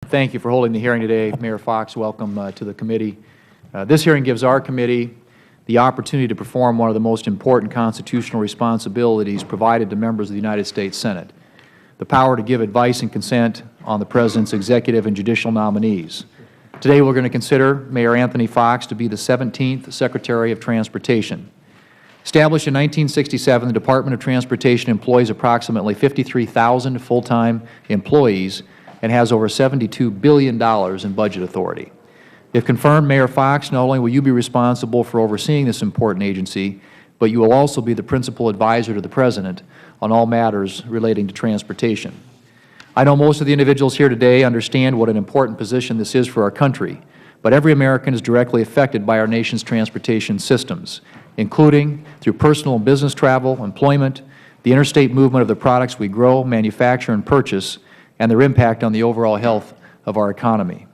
Thank you for holding the hearing today. Mayor Foxx, welcome to the committee. This hearing gives our committee the opportunity to perform one of the most important constitutional responsibilities provided to members of the United States Senate, the power to give advice and consent on the President's executive and judicial nominees. Today we are going to consider Mayor Anthony Foxx to be the 17th Secretary of Transportation. Established in 1967, the Department of Transportation employs approximately 53,000 full-time employees and has over $72 billion in budget authority. If confirmed, Mayor Foxx, not only will you be responsible for overseeing this important agency, but you will also be the principal advisor to the President on all matters relating to transportation. I know most of the individuals here today understand what an important position this is for our country, but every American is directly affected by our nation's transportation systems, including through personal and business travel, employment, the interstate movement of the products we grow, manufacture, and purchase, and their impact on the overall health of our economy.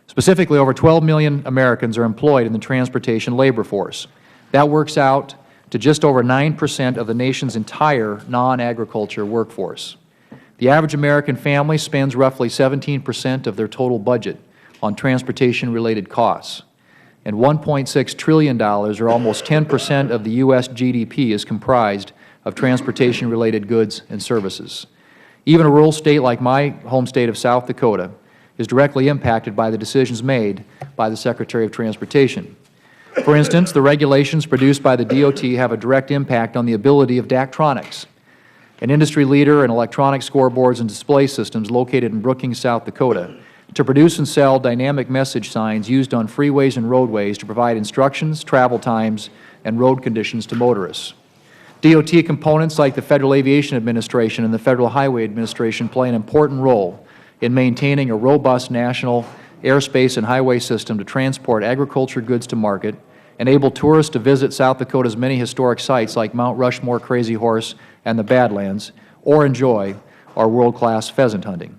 Specifically, over 12 million Americans are employed in the transportation labor force. That works out to just over 9% of the nation's entire non-agriculture workforce. The average American family spends roughly 17% of their total budget on transportation-related costs, and $1.6 trillion, or almost 10% of the U.S. GDP, is comprised of transportation-related goods and services. Even a rural state like my home state of South Dakota is directly impacted by the decisions made by the Secretary of Transportation. For instance, the regulations produced by the DOT have a direct impact on the ability of Daktronics, an industry leader in electronic scoreboards and display systems located in Brookings, South Dakota, to produce and sell dynamic message signs used on freeways and roadways to provide instructions, travel times, and road conditions to motorists. DOT components like the Federal Aviation Administration and the Federal Highway Administration play an important role in maintaining a robust national airspace and highway system to transport agriculture goods to market, enable tourists to visit South Dakota's many historic sites like Mount Rushmore, Crazy Horse, and the Badlands, or enjoy our world-class pheasant hunting.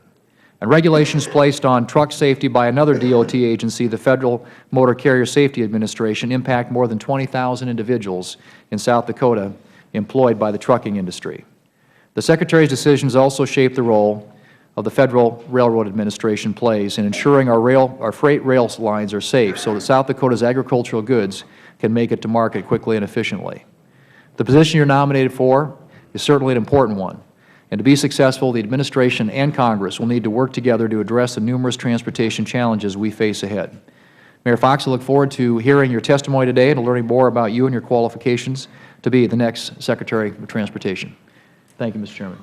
And regulations placed on truck safety by another DOT agency, the Federal Motor Carrier Safety Administration, impact more than 20,000 individuals in South Dakota employed by the trucking industry. The Secretary's decisions also shape the role of the Federal Railroad Administration plays in ensuring our freight rail lines are safe so that South Dakota's agricultural goods can make it to market quickly and efficiently. The position you are nominated for is certainly an important one, and to be successful, the Administration and Congress will need to work together to address the numerous transportation challenges we face ahead. Mayor Foxx, I look forward to hearing your testimony today and to learning more about you and your qualifications to be the next Secretary of Transportation. Thank you, Mr. Chairman.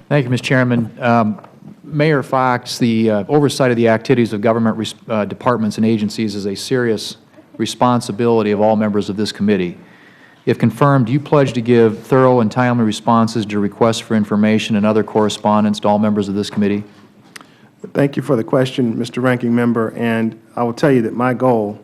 Thank you, Mr. Chairman. Mayor Foxx, the oversight of the activities of government departments and agencies is a serious responsibility of all members of this committee. If confirmed, do you pledge to give thorough and timely responses to requests for information and other correspondence to all members of this committee? Thank you for the question, Mr. Ranking Member, and I will tell you that my goal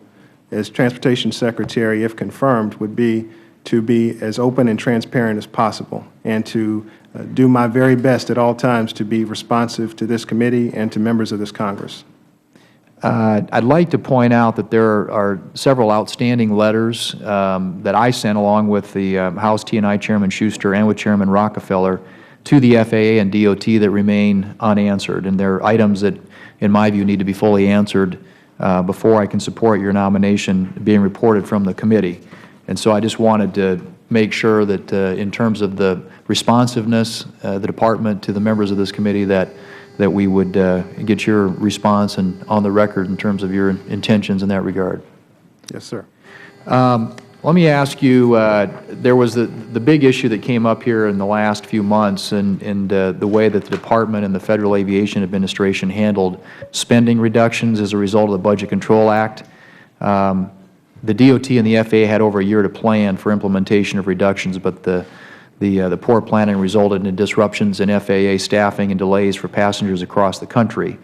as Transportation Secretary, if confirmed, would be to be as open and transparent as possible and to do my very best at all times to be responsive to this committee and to members of this Congress. I'd like to point out that there are several outstanding letters that I sent along with the House T&I Chairman Schuster and with Chairman Rockefeller to the FAA and DOT that remain unanswered, and they're items that, in my view, need to be fully answered before I can support your nomination being reported from the committee. And so I just wanted to make sure that in terms of the responsiveness, the Department to the members of this committee, that we would get your response and on the record in terms of your intentions in that regard. Yes, sir. Let me ask you, there was the big issue that came up here in the last few months and the way that the Department and the Federal Aviation Administration handled spending reductions as a result of the Budget Control Act. The DOT and the FAA had over a year to plan for implementation of reductions, but the poor planning resulted in disruptions in FAA staffing and delays for passengers across the country.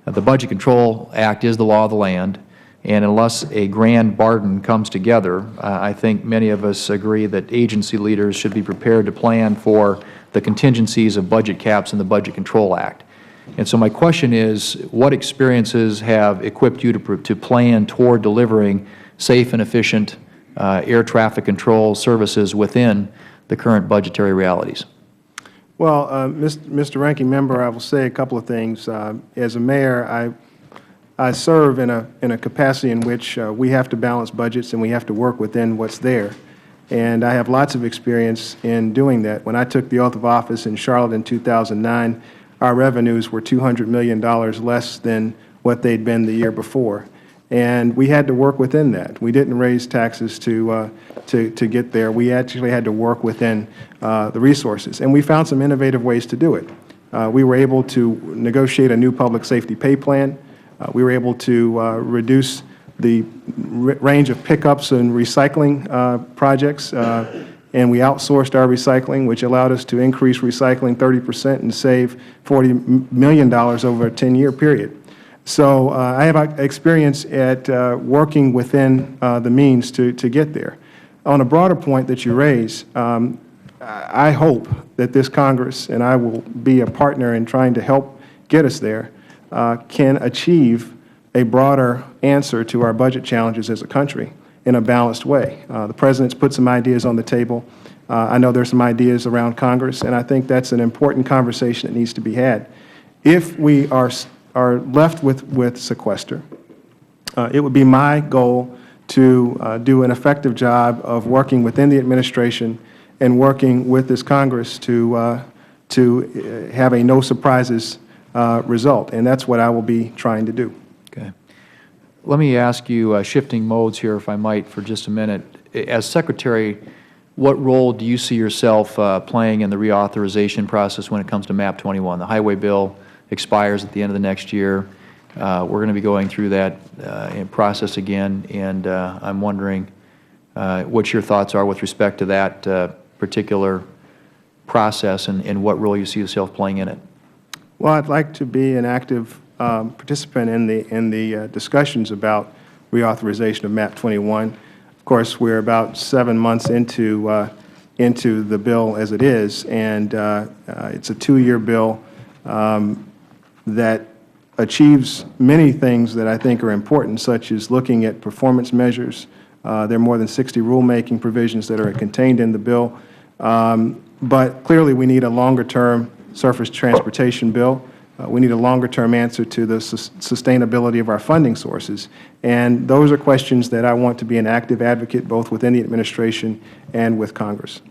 The Budget Control Act is the law of the land, and unless a grand bargain comes together, I think many of us agree that agency leaders should be prepared to plan for the contingencies of budget caps in the Budget Control Act. And so my question is, what experiences have equipped you to plan toward delivering safe and efficient air traffic control services within the current budgetary realities? Well, Mr. Ranking Member, I will say a couple of things. As a mayor, I serve in a capacity in which we have to balance budgets and we have to work within what's there. And I have lots of experience in doing that. When I took the oath of office in Charlotte in 2009, our revenues were $200 million less than what they'd been the year before. And we had to work within that. We didn't raise taxes to get there. We actually had to work within the resources. And we found some innovative ways to do it. We were able to negotiate a new public safety pay plan. We were able to reduce the range of pickups and recycling projects, and we outsourced our recycling, which allowed us to increase recycling 30% and save $40 million over a 10-year period. So I have experience at working within the means to get there. On a broader point that you raise, I hope that this Congress, and I will be a partner in trying to help get us there, can achieve a broader answer to our budget challenges as a country in a balanced way. The President's put some ideas on the table. I know there's some ideas around Congress, and I think that's an important conversation that needs to be had. If we are left with sequester, it would be my goal to do an effective job of working within the administration and working with this Congress to have a no surprises result, and that's what I will be trying to do. Okay. Let me ask you, shifting modes here, if I might, for just a minute. As Secretary, what role do you see yourself playing in the reauthorization process when it comes to MAP 21? The highway bill expires at the end of the next year. We're going to be going through that process again, and I'm wondering what your thoughts are with respect to that particular process and what role you see yourself playing in it. Well, I'd like to be an active participant in the discussions about reauthorization of MAP 21. Of course, we're about 7 months into the bill as it is, and it's a 2-year bill that achieves many things that I think are important, such as looking at performance measures. There are more than 60 rulemaking provisions that are contained in the bill, but clearly we need a longer-term surface transportation bill. We need a longer-term answer to the sustainability of our funding sources. And those are questions that I want to be an active advocate both within the administration and with Congress.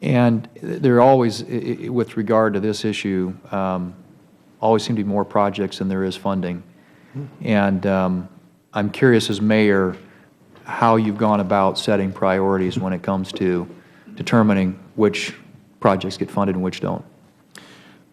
And there are always, with regard to this issue, always seem to be more projects than there is funding. And I'm curious as mayor how you've gone about setting priorities when it comes to determining which projects get funded and which don't.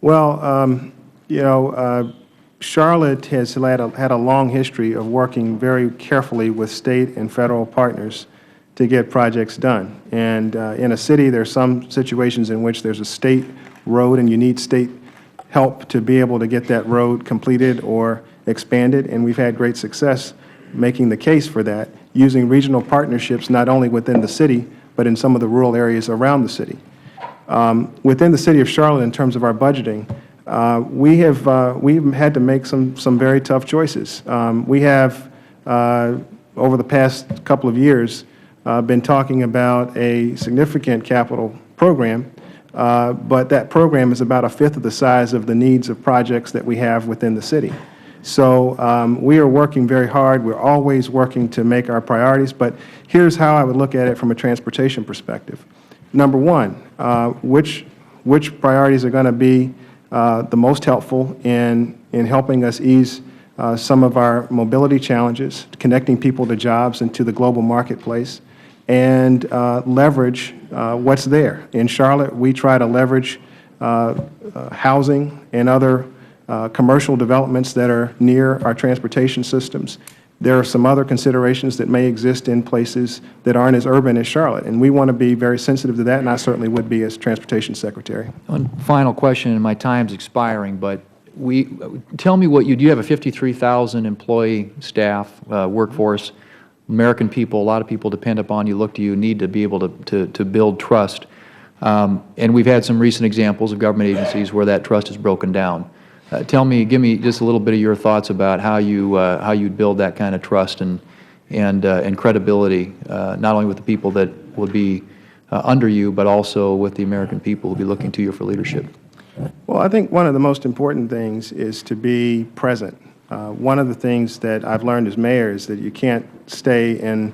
Well, you know, Charlotte has had a long history of working very carefully with state and federal partners to get projects done. And in a city, there are some situations in which there's a state road and you need state help to be able to get that road completed or expanded, and we've had great success making the case for that, using regional partnerships not only within the city, but in some of the rural areas around the city. Within the City of Charlotte, in terms of our budgeting, we've had to make some very tough choices. We have, over the past couple of years, been talking about a significant capital program, but that program is about 1/5 of the size of the needs of projects that we have within the city. So we are working very hard. We're always working to make our priorities, but here's how I would look at it from a transportation perspective. Number one, which priorities are going to be the most helpful in helping us ease some of our mobility challenges, connecting people to jobs and to the global marketplace, and leverage what's there. In Charlotte, we try to leverage housing and other commercial developments that are near our transportation systems. There are some other considerations that may exist in places that aren't as urban as Charlotte, and we want to be very sensitive to that, and I certainly would be as Transportation Secretary. One final question, and my time's expiring, but tell me what do you have a 53,000 employee staff, workforce, American people, a lot of people depend upon you, look to you, need to be able to build trust. And we've had some recent examples of government agencies where that trust is broken down. Give me just a little bit of your thoughts about how you'd build that kind of trust and credibility, not only with the people that would be under you, but also with the American people who will be looking to you for leadership. Well, I think one of the most important things is to be present. One of the things that I've learned as mayor is that you can't stay in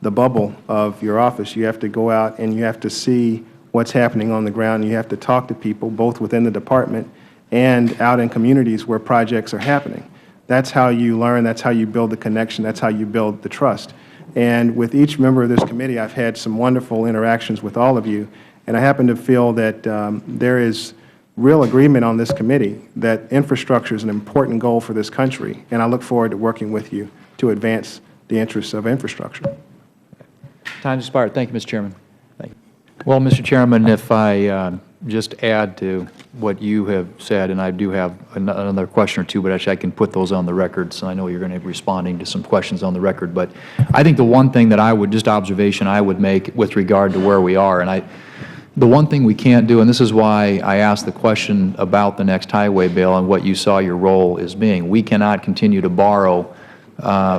the bubble of your office. You have to go out and you have to see what's happening on the ground. You have to talk to people, both within the department and out in communities where projects are happening. That's how you learn. That's how you build the connection. That's how you build the trust. And with each member of this committee, I've had some wonderful interactions with all of you, and I happen to feel that there is real agreement on this committee that infrastructure is an important goal for this country, and I look forward to working with you to advance the interests of infrastructure. Time's expired. Thank you, Mr. Chairman. Thank you. Well, Mr. Chairman, if I just add to what you have said, and I do have another question or two, but actually I can put those on the record, so I know you're going to be responding to some questions on the record. But I think the one thing that I would, just observation I would make with regard to where we are, and the one thing we can't do, and this is why I asked the question about the next highway bill and what you saw your role as being, we cannot continue to borrow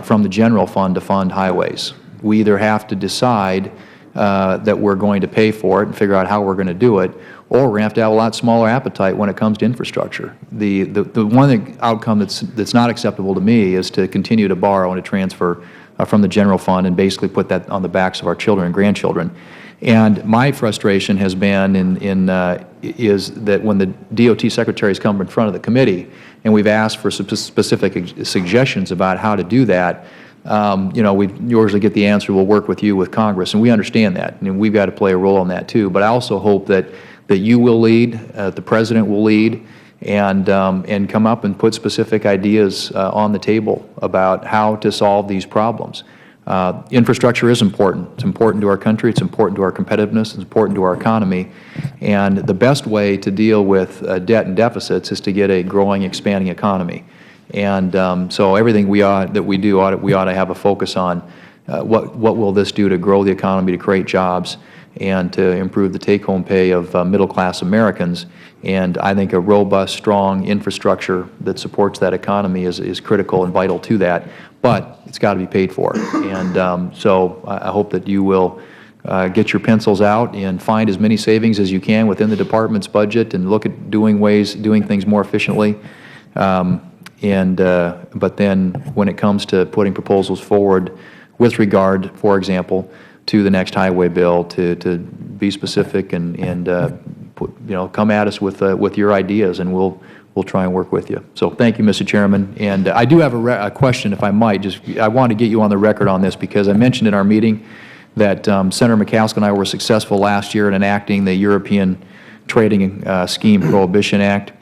from the general fund to fund highways. We either have to decide that we're going to pay for it and figure out how we're going to do it, or we're going to have a lot smaller appetite when it comes to infrastructure. The one outcome that's not acceptable to me is to continue to borrow and to transfer from the general fund and basically put that on the backs of our children and grandchildren. And my frustration has been is that when the DOT secretaries come in front of the committee and we've asked for specific suggestions about how to do that, you know, we usually get the answer, we'll work with you with Congress, and we understand that, and we've got to play a role in that too. But I also hope that you will lead, the President will lead, and come up and put specific ideas on the table about how to solve these problems. Infrastructure is important. It's important to our country. It's important to our competitiveness. It's important to our economy. And the best way to deal with debt and deficits is to get a growing, expanding economy. And so everything we ought to have a focus on what will this do to grow the economy, to create jobs, and to improve the take-home pay of middle-class Americans. And I think a robust, strong infrastructure that supports that economy is critical and vital to that. But it's got to be paid for. And so I hope that you will get your pencils out and find as many savings as you can within the department's budget and look at doing things more efficiently. But then when it comes to putting proposals forward with regard, for example, to the next highway bill, to be specific and come at us with your ideas, and we'll try and work with you. So thank you, Mr. Chairman. And I do have a question, if I might. I want to get you on the record on this because I mentioned in our meeting that Senator McCaskill and I were successful last year in enacting the European Trading Scheme Prohibition Act.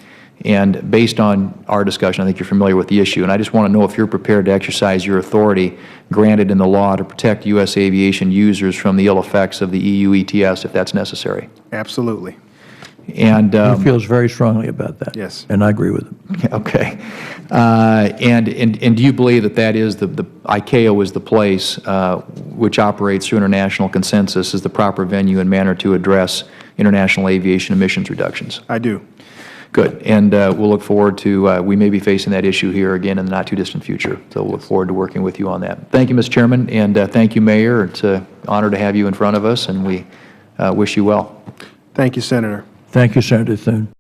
And based on our discussion, I think you're familiar with the issue, and I just want to know if you're prepared to exercise your authority granted in the law to protect U.S. aviation users from the ill effects of the EU ETS if that's necessary. Absolutely. And he feels very strongly about that. Yes. And I agree with him. Okay. And do you believe that is the ICAO is the place which operates through international consensus is the proper venue and manner to address international aviation emissions reductions? I do. Good. And we'll look forward to, we may be facing that issue here again in the not-too-distant future. So we'll look forward to working with you on that. Thank you, Mr. Chairman, and thank you, Mayor. It's an honor to have you in front of us, and we wish you well. Thank you, Senator. Thank you, Senator Thune.